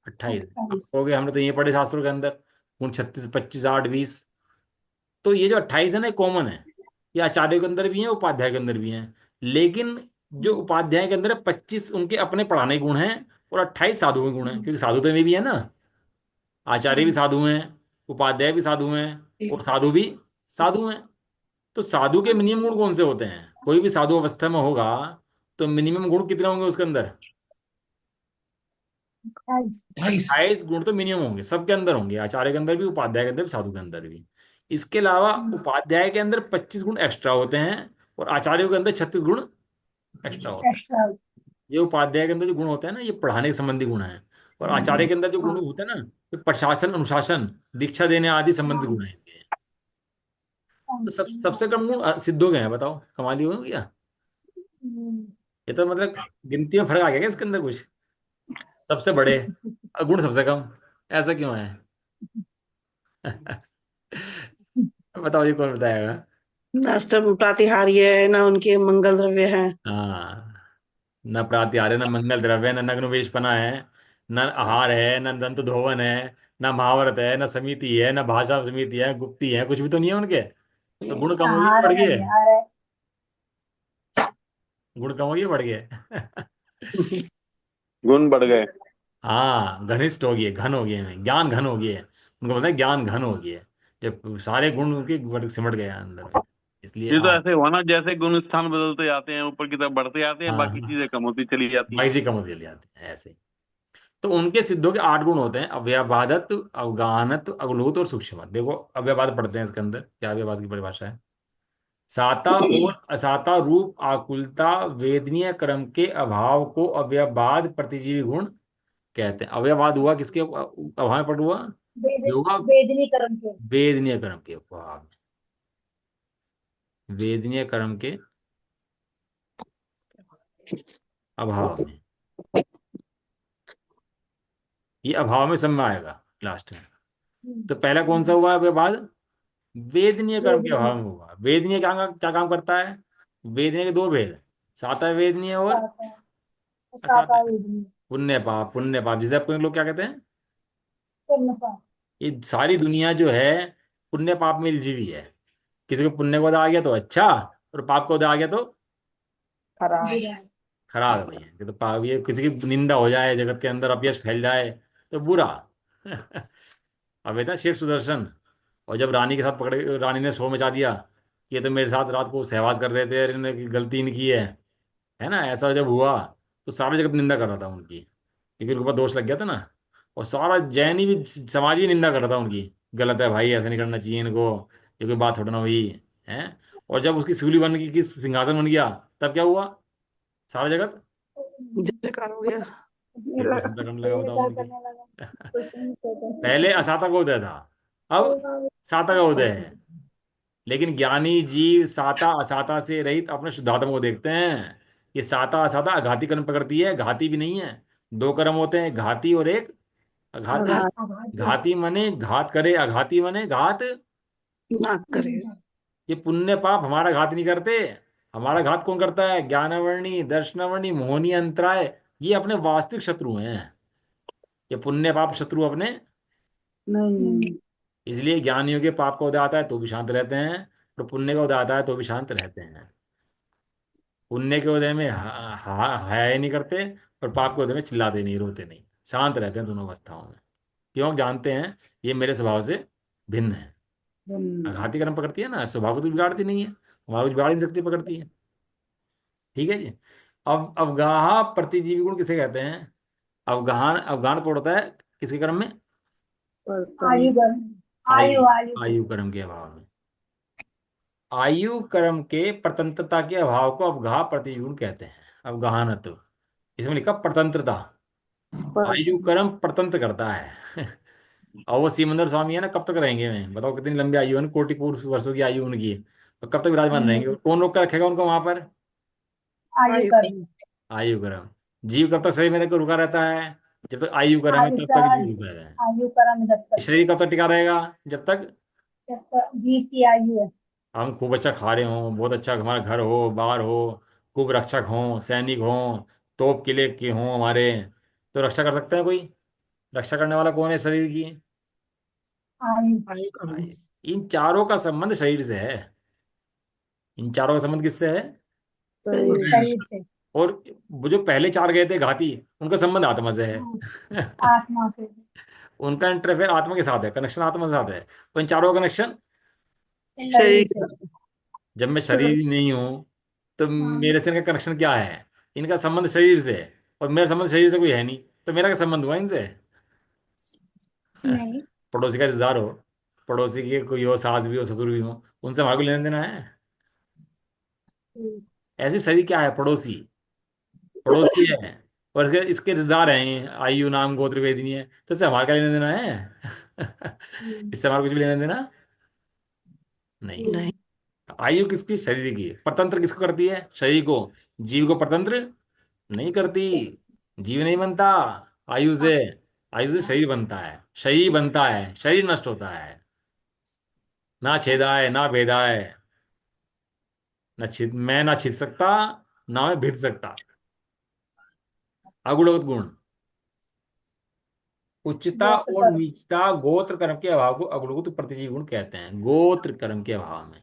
28। अब हो गए, हमने तो ये पढ़े शास्त्रों के अंदर, गुण 36, 25, 8, 20। तो ये जो 28 है ना, कॉमन है। ये आचार्य के अंदर भी है, उपाध्याय के अंदर भी है। लेकिन जो उपाध्याय के अंदर है 25 उनके अपने पढ़ाने के गुण हैं, और 28 साधु के गुण हैं, क्योंकि साधु तो में भी है ना। आचार्य भी साधु हैं, उपाध्याय भी साधु हैं, और साधु भी साधु हैं। तो साधु के मिनिमम गुण कौन से होते हैं? कोई भी साधु अवस्था में होगा तो मिनिमम गुण कितने होंगे उसके अंदर? 28 गुण तो मिनिमम होंगे, सबके अंदर होंगे, आचार्य के अंदर भी, उपाध्याय के अंदर भी, साधु के अंदर भी। इसके अलावा उपाध्याय के अंदर 25 गुण एक्स्ट्रा होते हैं, और आचार्यों के अंदर 36 गुण एक्स्ट्रा होते हैं। एक्स्ट्रा। ये उपाध्याय के अंदर जो गुण होते हैं ना, ये पढ़ाने के संबंधी गुण हैं। और आचार्य के अंदर जो गुण होते हैं ना, ये प्रशासन, अनुशासन, दीक्षा देने आदि संबंधित गुण हैं इनके। तो सबसे कम गुण सिद्धों के हैं, बताओ कमाल ही हो गया। ये तो मतलब गिनती में फर्क आ गया क्या इसके अंदर कुछ? सबसे बड़े और गुण सबसे कम, ऐसा क्यों है? बताओ ये कौन बताएगा? अष्टम प्रातिहार्य है ना, उनके मंगल द्रव्य हैं। हाँ, न प्रात्याहार है, न मंगल द्रव्य है, न नग्न वेशपना है, न आहार है, न दंत धोवन है, न महाव्रत है, न समिति है, न भाषा समिति है, गुप्ती है, कुछ भी तो नहीं है उनके। तो गुण कम हो गए आहार बढ़ गए? नहीं आ रहा है। गुण कम हो गए बढ़ गए? गुण बढ़ गए। हाँ, घनिष्ठ हो गए, घन हो गए हैं, ज्ञान घन हो गया है। उनको पता है ज्ञान घन हो गया है, जब सारे गुण उनके सिमट गए हैं अंदर में। इसलिए ये तो ऐसे हुआ ना, जैसे गुण स्थान बदलते जाते हैं, ऊपर की तरफ बढ़ते जाते हैं, बाकी हाँ, चीजें कम होती चली जाती हैं। भाई जी कम होते चले जाते हैं ऐसे। तो उनके सिद्धों के 8 गुण होते हैं: अव्ययवादत, अवगाहनत, अवलोत और सूक्ष्म। देखो अव्ययवाद पढ़ते हैं इसके अंदर, क्या अव्ययवाद की परिभाषा है? साता और असाता रूप आकुलता वेदनीय क्रम के अभाव को अव्ययवाद प्रतिजीवी गुण कहते हैं। अव्ययवाद हुआ किसके अभाव में पड़ हुआ? ये हुआ वेदनी कर्म के। वेदनीय क्रम के अभाव में, वेदनीय क्रम के अभाव में। ये अभाव में सब में आएगा लास्ट में। तो पहला कौन सा हुआ अव्ययवाद? वेदनीय कर्म के वेदनी। अभाव में हुआ। वेदनीय क्या क्या काम करता है? वेदनीय के दो भेद: साता वेदनीय और साता। असाता साता वेदनीय। वेदनी। पुण्य पाप, पुण्य पाप जिसे आपको लोग क्या कहते हैं? पूर्णता। ये सारी दुनिया जो है पुण्य पाप में उलझी हुई है। किसी को पुण्य को आ गया तो अच्छा, और पाप को आ गया तो बुरा। खराब है भैया। कि तो पाप, ये किसी की निंदा हो जाए जगत के अंदर, अपयश फैल जाए तो बुरा। अब है ना शेठ सुदर्शन, और जब रानी के साथ पकड़े, रानी ने शोर मचा दिया कि ये तो मेरे साथ रात को सहवास कर रहे थे और इन्होंने गलती इनकी है ना। ऐसा जब हुआ तो सारा जगत निंदा कर रहा था उनकी, क्योंकि उनके ऊपर दोष लग गया था ना। और सारा जैनी भी समाज भी निंदा कर रहा था उनकी, गलत है भाई, ऐसा नहीं करना चाहिए इनको, ये कोई बात थोड़ा ना हुई है। और जब उसकी सूली बन गई, कि सिंहासन बन गया, तब क्या हुआ? सारा जगत जयकार हो गया। फिर प्रशंसा करने लगा, बताओ जयकार उनकी। करने लगा। कुछ नहीं कहते। पहले असाता का उदय था, अब साता का उदय है। लेकिन ज्ञानी जीव साता असाता से रहित अपने शुद्धात्मा को देखते हैं। ये साता असाता अघाती कर्म पकड़ती है, घाती भी नहीं है। दो कर्म होते हैं, घाती और एक अघाती। आघात घाती मने घात करे, अघाती मने घात। ना करे। ये पुण्य पाप हमारा घात नहीं करते। हमारा घात कौन करता है? ज्ञानावर्णी, दर्शनावर्णी, मोहनी, अंतराय, ये अपने वास्तविक शत्रु हैं। ये पुण्य पाप शत्रु अपने। नहीं। इसलिए ज्ञानियों के पाप का उदय आता है तो भी शांत रहते हैं, और पुण्य का उदय आता है तो भी शांत रहते हैं। पुण्य के उदय में हाय नहीं करते, और पाप के उदय में चिल्लाते नहीं, रोते नहीं, शांत रहते हैं दोनों अवस्थाओं में। क्यों? जानते हैं ये मेरे स्वभाव से भिन्न है। आघाती कर्म पकड़ती है ना, स्वभाव को तो बिगाड़ती नहीं है, स्वभाव को बिगाड़ नहीं सकती, पकड़ती है। ठीक है जी। अब अवगाह प्रतिजीवी गुण किसे कहते हैं? अवगाहन, अवगाहन पड़ता है किसके कर्म में? बर्तन। आयु कर्म। आयु, आयु आयु आयु कर्म के अभाव में। आयु कर्म के प्रतंत्रता के अभाव को अवगाह प्रतिजीवी गुण कहते हैं। अवगाहनत्व, इसमें लिखा प्रतंत्रता। आयु कर्म प्रतंत्र करता है। और वो सिमंदर स्वामी है ना, कब तक रहेंगे? मैं बताओ, कितनी लंबी आयु है, कोटि पूर्व वर्षों की आयु उनकी, तो कब तक विराजमान रहेंगे? और कौन रोक कर रखेगा उनको वहां पर? आयु कर्म। आयु कर्म। जीव कब तक शरीर में रहकर रुका रहता है? जब तक आयु कर्म है आयु तब तक कर्म। जीव रुका है। आयु कर्म जब तक। शरीर कब तक टिका रहेगा? जब तक जब तक जीव की आयु है। हम खूब अच्छा खा रहे हों, बहुत अच्छा हमारा घर हो, बार हो, खूब रक्षक हों, सैनिक हों, तोप किले के हों हमारे, तो रक्षा कर सकते हैं कोई? रक्षा करने वाला कौन है शरीर की? आयु। आयु। इन चारों का संबंध शरीर से है। इन चारों का संबंध किससे है? शरीर से। और वो जो पहले चार गए थे घाती, उनका संबंध आत्मा से है। आत्मा से। उनका इंटरफेयर आत्मा के साथ है, कनेक्शन आत्मा के साथ है। तो इन चारों का कनेक्शन, शरीर से। जब मैं शरीर ही नहीं हूं, तो मेरे से इनका कनेक्शन क्या है? इनका संबंध शरीर से है, और मेरा संबंध शरीर से कोई है नहीं, तो मेरा क्या संबंध हुआ इनसे? नहीं। पड़ोसी का रिश्तेदार हो, पड़ोसी के कोई हो, सास भी हो, ससुर भी हो, उनसे हमारे को लेना देना है? ऐसे शरीर क्या है? पड़ोसी, पड़ोसी है, और इसके इसके रिश्तेदार हैं, आयु नाम गोत्र वेदिनी है, तो इससे हमारा क्या लेना देना है? इससे हमारा कुछ भी लेना देना नहीं। नहीं। आयु किसकी? शरीर की। परतंत्र किसको करती है? शरीर को। जीव को परतंत्र नहीं करती। जीव नहीं बनता आयु से। आयु से शरीर बनता है, शरीर बनता है, शरीर नष्ट होता है। ना छेदाए ना भेदाए, न छिद, मैं ना छिद सकता, ना मैं भिद सकता। अगुणवत गुण। उच्चता गोत्र और कर्म। नीचता गोत्र कर्म के अभाव को अगुणवत प्रतिजीव गुण कहते हैं। गोत्र कर्म के अभाव में।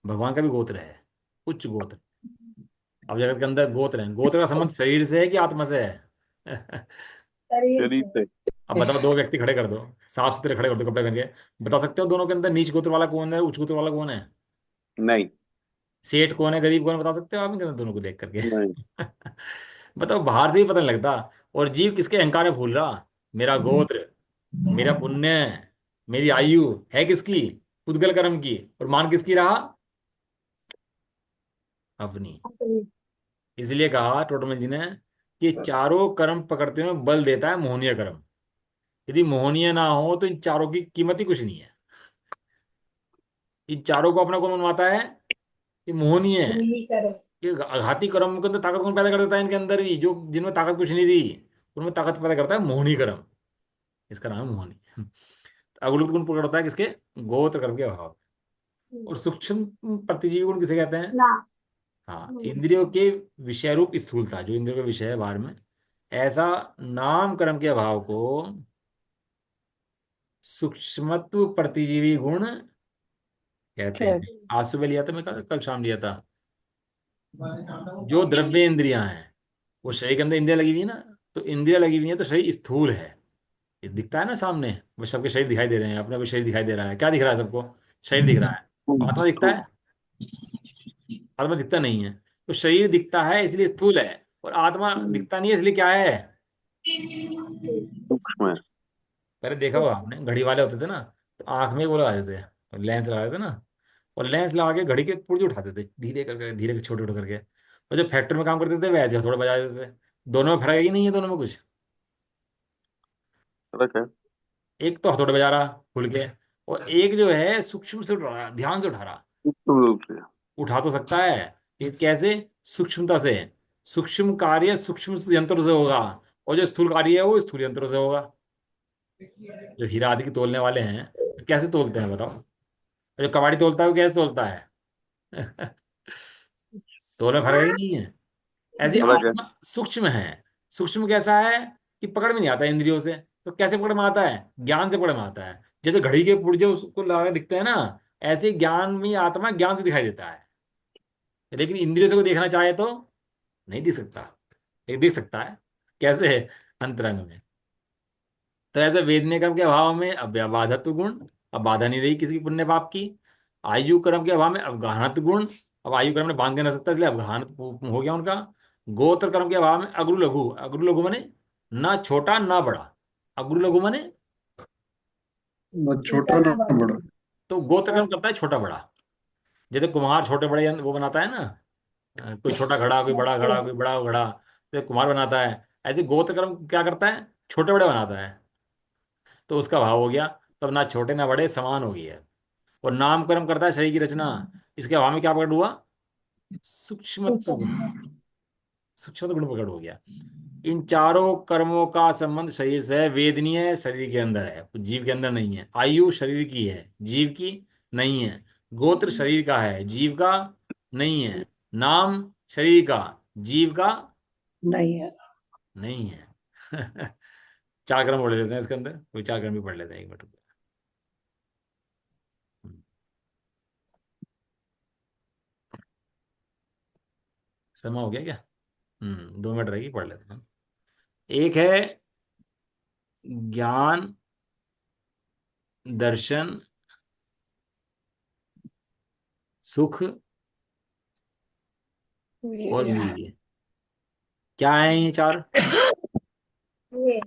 भगवान का भी गोत्र है, उच्च गोत्र। अब जगत के अंदर गोत्र है, गोत्र का संबंध शरीर से है कि आत्मा से है? शरीर शरीर से। से। अब बताओ, दो व्यक्ति खड़े कर दो, साफ सुथरे खड़े कर दो कपड़े पहन के, बता सकते हो दोनों के अंदर नीच गोत्र वाला कौन है, उच्च गोत्र वाला कौन है? नहीं। सेठ कौन है, गरीब कौन है, बता सकते हो आप इनके अंदर दोनों को देख करके? नहीं। बताओ, बाहर से ही पता नहीं लगता। और जीव किसके अहंकार में फूल रहा? मेरा गोत्र, मेरा पुण्य, मेरी आयु है किसकी? पुद्गल कर्म की। और मान किसकी रहा? अपनी। इसलिए कहा टोटमल जी ने कि चारों कर्म पकड़ते हुए बल देता है मोहनीय कर्म। यदि मोहनीय ना हो तो इन चारों की कीमत ही कुछ नहीं है। इन चारों को अपना कौन मनवाता है? ये मोहनीय है। यही करे। ये आघाती कर्म के अंदर ताकत कौन पैदा कर देता है? इनके अंदर भी जो, जिनमें ताकत कुछ नहीं थी, उनमें ताकत पैदा करता है मोहनी कर्म। इसका नाम है मोहनी। अगुलत गुण पकड़ता है किसके? गोत्र कर्म के अभाव। और सूक्ष्म प्रतिजीवी गुण किसे कहते हैं? ना। हाँ, इंद्रियों के विषय रूप स्थूलता, जो इंद्रियों का विषय है बाहर में, ऐसा नाम कर्म के अभाव को सूक्ष्मत्व प्रतिजीवी गुण कहते हैं। आज सुबह लिया था मैं, कल शाम लिया था। जो द्रव्य इंद्रियां हैं, वो शरीर के अंदर इंद्रिया लगी हुई है ना, तो इंद्रिया लगी हुई है तो शरीर स्थूल है। ये दिखता है ना सामने, वो सबके शरीर दिखाई दे रहे हैं, अपना भी शरीर दिखाई दे रहा है। क्या दिख रहा है सबको? शरीर दिख रहा है, आत्मा दिखता है? आत्मा दिखता नहीं है। तो शरीर दिखता है इसलिए स्थूल है, और आत्मा दिखता नहीं है इसलिए क्या है? सूक्ष्म है। पहले देखा होगा आपने, घड़ी वाले होते थे ना, तो आंख में वो लगा देते थे, लेंस लगा देते ना, और लेंस लगा के घड़ी के पुर्जे उठाते थे धीरे करके, धीरे छोटे छोटे करके। और जो फैक्ट्री में काम करते थे वैसे थोड़ा बजा देते थे। दोनों में फर्क है कि नहीं है? दोनों में कुछ, फर्क है। एक तो हथौड़े बजा रहा खुल के, और एक जो है सूक्ष्म से उठा रहा, ध्यान से उठा रहा। सूक्ष्म रूप से। उठा तो सकता है, ये कैसे? सूक्ष्मता से। सूक्ष्म कार्य सूक्ष्म यंत्रों से होगा, और जो स्थूल कार्य है वो स्थूल यंत्रों से होगा। जो हीरा आदि की तोलने वाले हैं, तो कैसे तोलते हैं बताओ? जो कबाड़ी तोलता है वो कैसे तोलता है? तोलने में फर्क है कि नहीं है? ऐसी फर्क है। आत्मा सूक्ष्म है। सूक्ष्म कैसा है? कि पकड़ में नहीं आता इंद्रियों से। तो कैसे पकड़ में आता है? ज्ञान से पकड़ में आता है। जैसे घड़ी के पुर्जे उसको लगा के दिखते हैं ना, ऐसे ही ज्ञान में आत्मा ज्ञान से दिखाई देता है। लेकिन इंद्रियों से कोई देखना चाहे तो नहीं दिख सकता। एक दिख सकता है, कैसे? अंतरंग में। तो ऐसे वेदनीय कर्म के अभाव में अव्याबाधत्व गुण, अब बाधा नहीं रही किसी की पुण्य पाप की। आयु कर्म के अभाव में अवगाहनत्व गुण, अब आयु कर्म ने बांध के ना सकता इसलिए अवगाहन हो गया उनका। गोत्र कर्म के अभाव में अग्रु लघु, अग्रु लघु माने ना छोटा ना बड़ा। अग्रु लघु माने, ना छोटा छोटा ना ना बड़ा। बड़ा। तो गोत्र कर्म करता है छोटा बड़ा। जैसे कुम्हार छोटे बड़े वो बनाता है ना, कोई छोटा घड़ा, कोई बड़ा घड़ा, कोई बड़ा घड़ा, तो कुम्हार बनाता है। ऐसे गोत्र कर्म क्या करता है? छोटे बड़े बनाता है। तो उसका भाव हो गया, तब ना छोटे ना बड़े समान हो गई है। और नामकरण करता है शरीर की रचना, इसके अभाव में क्या प्रकट हुआ? सूक्ष्मत्व गुण। सूक्ष्म गुण प्रकट हो गया। इन चारों कर्मों का संबंध शरीर से है। वेदनीय शरीर के अंदर है, जीव के अंदर नहीं है। आयु शरीर की है, जीव की नहीं है। गोत्र शरीर का है, जीव का नहीं है। नाम शरीर का, जीव का नहीं है। नहीं है। चार कर्म पढ़ लेते हैं इसके अंदर, कोई चार कर्म भी पढ़ लेते हैं, एक मिनट। समय हो गया क्या? 2 मिनट रहेगी, पढ़ लेते हैं। एक है ज्ञान, दर्शन, सुख और ये वीर्य। क्या है ये चार? ये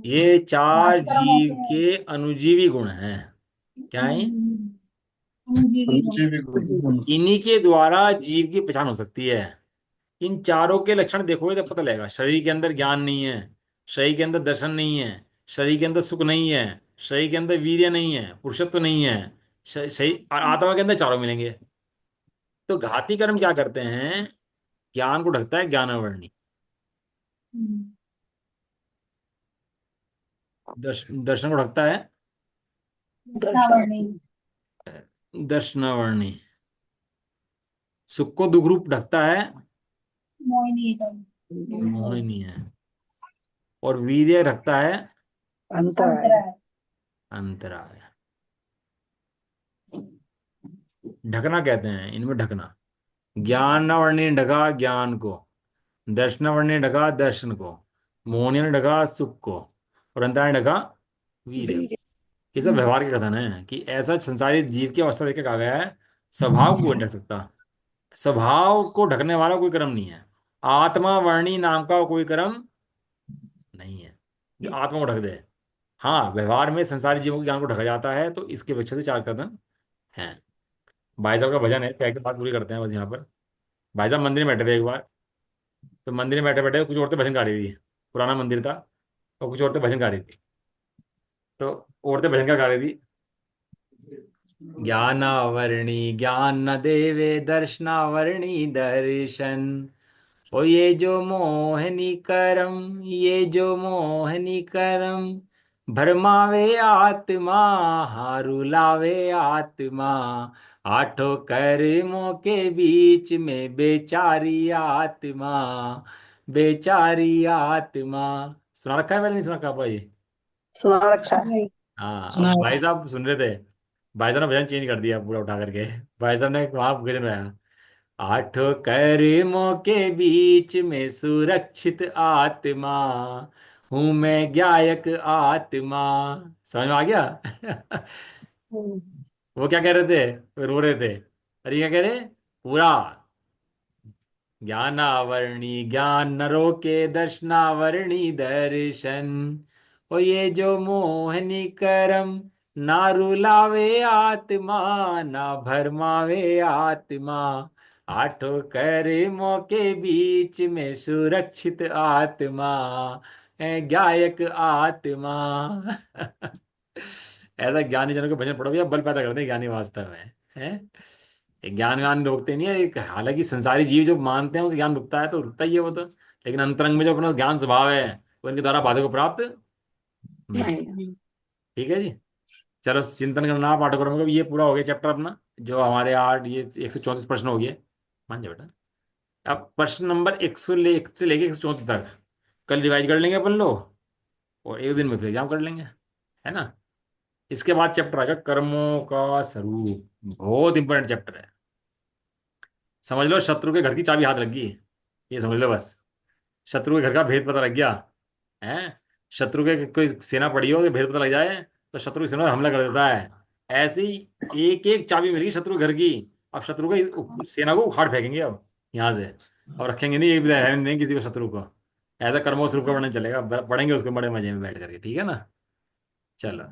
ये चार कर्म होते जीव हैं। के अनुजीवी गुण हैं। क्या है ये? अनुजीवी गुण। अनुजीवी गुण। इन्हीं के द्वारा जीव की पहचान हो सकती है। इन चारों के लक्षण देखोगे तो पता लगेगा। शरीर के अंदर ज्ञान नहीं है, शरीर के अंदर दर्शन नहीं है, शरीर के अंदर सुख नहीं है, शरीर के अंदर वीर्य नहीं है, पुरुषत्व नहीं है, शरीर और आत्मा के अंदर चारों मिलेंगे। तो घाती कर्म क्या करते हैं? ज्ञान को ढकता है ज्ञानावरणी। दर्शन को ढकता है दर्शन। कृष्णावर्णी। दर्शनावरणी। सुख को दुख रूप ढकता है मोहिनी कर्म। मोहिनी है। और वीर्य रखता है अंतर अंतरा है। है। अंतराय। ढकना कहते हैं इनमें, ढकना। ज्ञानावरणी ने ढका ज्ञान को, दर्शनावरणी ने ढका दर्शन को, मोहिनी ने ढका सुख को, और अंतराय ने ढका वीर्य को। वीर्य। ये सब व्यवहार के कथन है कि ऐसा संसारित जीव की अवस्था देकर कहा गया है। स्वभाव को नहीं ढक सकता। स्वभाव को ढकने वाला कोई कर्म नहीं है। आत्मा वर्णी नाम का कोई कर्म नहीं है जो आत्मा को ढक दे। हाँ, व्यवहार में संसारी जीवों के ज्ञान को ढका जाता है, तो इसके वजह से चार कथन हैं। भाई साहब का भजन है, क्या की बात पूरी करते हैं बस यहाँ पर। भाई साहब मंदिर में बैठे थे एक बार, तो मंदिर में बैठे बैठे कुछ औरतें भजन गा रही थी। पुराना मंदिर था, और कुछ औरतें भजन गा रही थी। तो औरतें भजन का गा रही थी, ज्ञानावरणी ज्ञान न देवे दर्शनावरणी दर्शन। ओ ये जो मोहनी करम, ये जो मोहनी करम, भरमावे आत्मा, हारू लावे आत्मा। आठों कर्मों के बीच में बेचारी आत्मा, बेचारी आत्मा। सुना रखा है? मैंने नहीं सुना रखा भाई? सुना रखा है। नहीं। हाँ, सुना अब है। भाई साहब सुन रहे थे। भाई साहब ने भजन चेंज कर दिया पूरा उठा करके। भाई साहब ने वहां भजन गाया, आठों कर्मों के बीच में सुरक्षित आत्मा। हूं मैं गायक आत्मा। समझ में आ गया? वो क्या कह रहे थे? वो रो रहे थे। अरे क्या कह रहे? पूरा ज्ञानावरणी ज्ञान न रोके, दर्शनावरणी दर्शन। ओ ये जो मोहनी करम, ना रुलावे आत्मा, ना भरमावे आत्मा। आठों कर्मों के बीच में सुरक्षित आत्मा है गायक आत्मा। ऐसा ज्ञानी जनों के भजन पढ़ो भैया, बल पैदा करते हैं ज्ञानी वास्तव में है। ये ज्ञान व्यान रोकते नहीं है एक, हालांकि संसारी जीव जो मानते हैं उनका ज्ञान रुकता है तो रुकता ही है वो तो, लेकिन अंतरंग में जो अपना ज्ञान स्वभाव है वो इनके द्वारा बाधक को प्राप्त नहीं। नहीं। ठीक है जी। चलो चिंतन करना पाठ्यक्रम का ये पूरा हो गया चैप्टर अपना, जो हमारे 8 ये 134 प्रश्न हो गए। मान जाओ बेटा। अब प्रश्न नंबर 1 से लेके 134 तक कल रिवाइज कर लेंगे अपन लोग, और एक दिन में फिर एग्जाम कर लेंगे, है ना। इसके बाद चैप्टर आएगा कर्मों का स्वरूप। बहुत इंपॉर्टेंट चैप्टर है। समझ लो शत्रु के घर की चाबी हाथ लग गई, ये समझ लो बस। शत्रु के घर का भेद पता लग गया है। शत्रु के कोई सेना पड़ी हो, कि भेद पता लग जाए तो शत्रु की सेना पर हमला कर देता है। ऐसी एक एक चाबी मिलेगी शत्रु के घर की। अब शत्रु के सेना को उखाड़ फेंकेंगे अब यहाँ से, और रखेंगे नहीं, ये भी रहने देंगे किसी को शत्रु को। ऐसा कर्मों स्वरूप का वर्णन चलेगा, पढ़ेंगे उसको बड़े मजे में बैठ करके, ठीक है ना। चलो।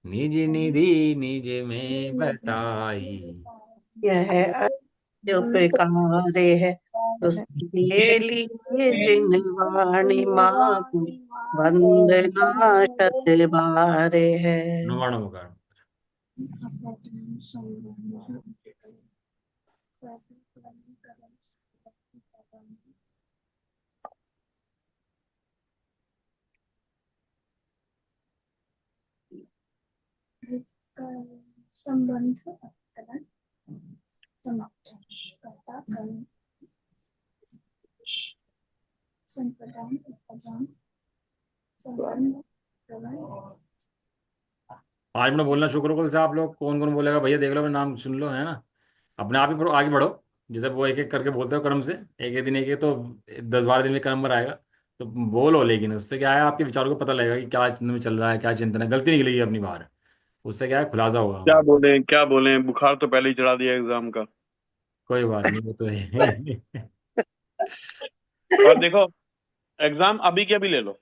निज निधि निज में बताई। यह जो बेकारे है, उसके लिए जिन वाणी माँ को वंदना शत बारे है। अनुवाणों का संबंध समाप्त कर्ता कर्म संप्रदान उपदान संबंध प्रलय। आज मैं बोलना शुरू करो कल से। आप लोग कौन कौन बोलेगा भैया देख लो, अपना नाम सुन लो, है ना। अपने आप ही पढ़ो, आगे बढ़ो। जैसे वो एक एक करके बोलते हो क्रम से, एक एक दिन एक एक, तो 10-12 दिन में का नंबर आएगा। तो बोलो, लेकिन उससे क्या है आपके विचारों को पता लगेगा कि क्या चिंतन में चल रहा है, क्या चिंतन है, गलती निकलेगी अपनी बाहर। उससे क्या है, खुलासा होगा क्या हमारा। बोले क्या बोले, बुखार तो पहले ही चढ़ा दिया एग्जाम का। कोई बात नहीं, वो तो है। और देखो, एग्जाम अभी के अभी ले लो।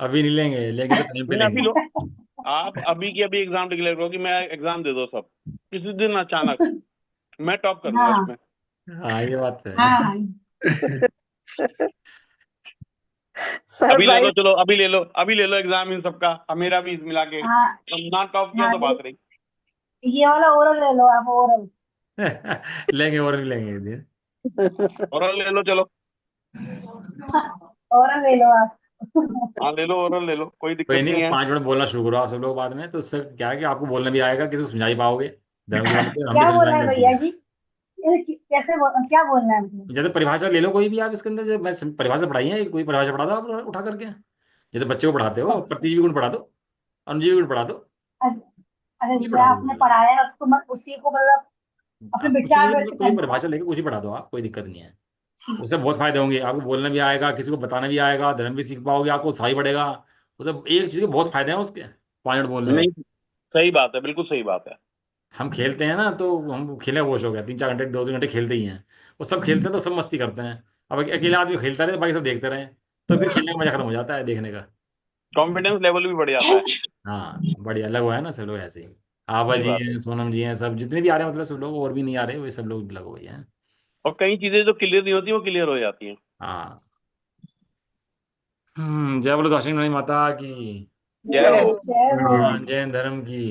अभी नहीं लेंगे, लेंगे तो टाइम पे नहीं, अभी लेंगे। लो। आप अभी की अभी एग्जाम डिक्लेयर करो कि मैं एग्जाम दे दो सब, किसी दिन अचानक मैं टॉप करूंगा हाँ उसमें। हाँ ये बात तो है। हाँ अभी ले लो, सरप्राइज। चलो अभी ले लो, अभी ले लो एग्जाम इन सबका, अब मेरा भी मिला के। हाँ तो ना टॉप किया हाँ, तो बात रही। ये वाला ओरल ले लो आप, ओरल। लेंगे और भी लेंगे एक दिन। ओरल ले लो चलो। ओरल ले लो आप। हाँ ले लो, ओरल ले लो, कोई कोई दिक्कत नहीं, नहीं अब है। 5 मिनट बोलना शुरू करो आप सब लोग बाद में, तो उससे क्या है कि आपको बोलना भी आएगा, किसी को समझा ही पाओगे। धर्म के बारे में तो हम भी क्या समझ बोलना है पाएंगे और तुम भैया भी। जी? क्या बोलना है मतलब? जैसे परिभाषा ले लो कोई भी आप इसके अंदर, जैसे मैं परिभाषा पढ़ाई है, कोई परिभाषा पढ़ा दो आप उठा करके। जैसे बच्चे को पढ़ाते हो, अच्छा प्रतिजीवी गुण पढ़ा दो, अनुजीवी गुण पढ़ा दो, अच्छा, ये जिसे पढ़ा दो आपने पढ़ाया है उसको उसी को मतलब अपने आप कुछ विचार भी, व्यक्त मतलब कोई करना है। परिभाषा लेके कुछ ही पढ़ा दो आप, कोई दिक्कत नहीं है। ठीक। उससे बहुत फायदे होंगे, आपको बोलना भी आएगा, किसी को बताना भी आएगा, धर्म भी सीख पाओगे, आपको उत्साह ही बढ़ेगा। मतलब एक चीज़ के बहुत फायदे हैं उसके, 5 मिनट बोलने में। नहीं, सही बात है, बिल्कुल सही बात है। हम खेलते हैं ना, तो हम खेले वोश हो गया, 3-4 घंटे 2-3 घंटे खेलते ही हैं। वो सब खेलते हैं तो सब मस्ती करते हैं। अब अकेले आदमी खेलता रहे, बाकी सब देखते रहे, तो फिर खेलने का मजा खत्म हो जाता है देखने का। कॉन्फिडेंस लेवल भी बढ़ जाता है। हाँ बढ़िया लगा हुआ है ना सब लोग ऐसे ही। आभा सही जी बात है। हैं, सोनम जी हैं, सब जितने भी आ रहे हैं, मतलब सब लोग, और भी नहीं आ रहे, वे सब लोग लगे हुए हैं। और कई चीजें जो क्लियर नहीं होती वो क्लियर हो जाती हैं। हाँ। जय बोलो दार्शनिक नानी माता की। जय जय हो। हो। जय हो। हाँ जय हिंद धर्म की।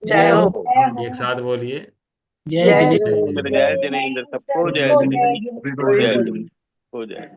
जय हो। जय हो। एक साथ बोलिए। जय मेरे जय जय जिनेंद्र, सबको जय सबको जिनेंद्र। जय जिनेंद्र। जय everybody। जिनेंद्र, हो जय।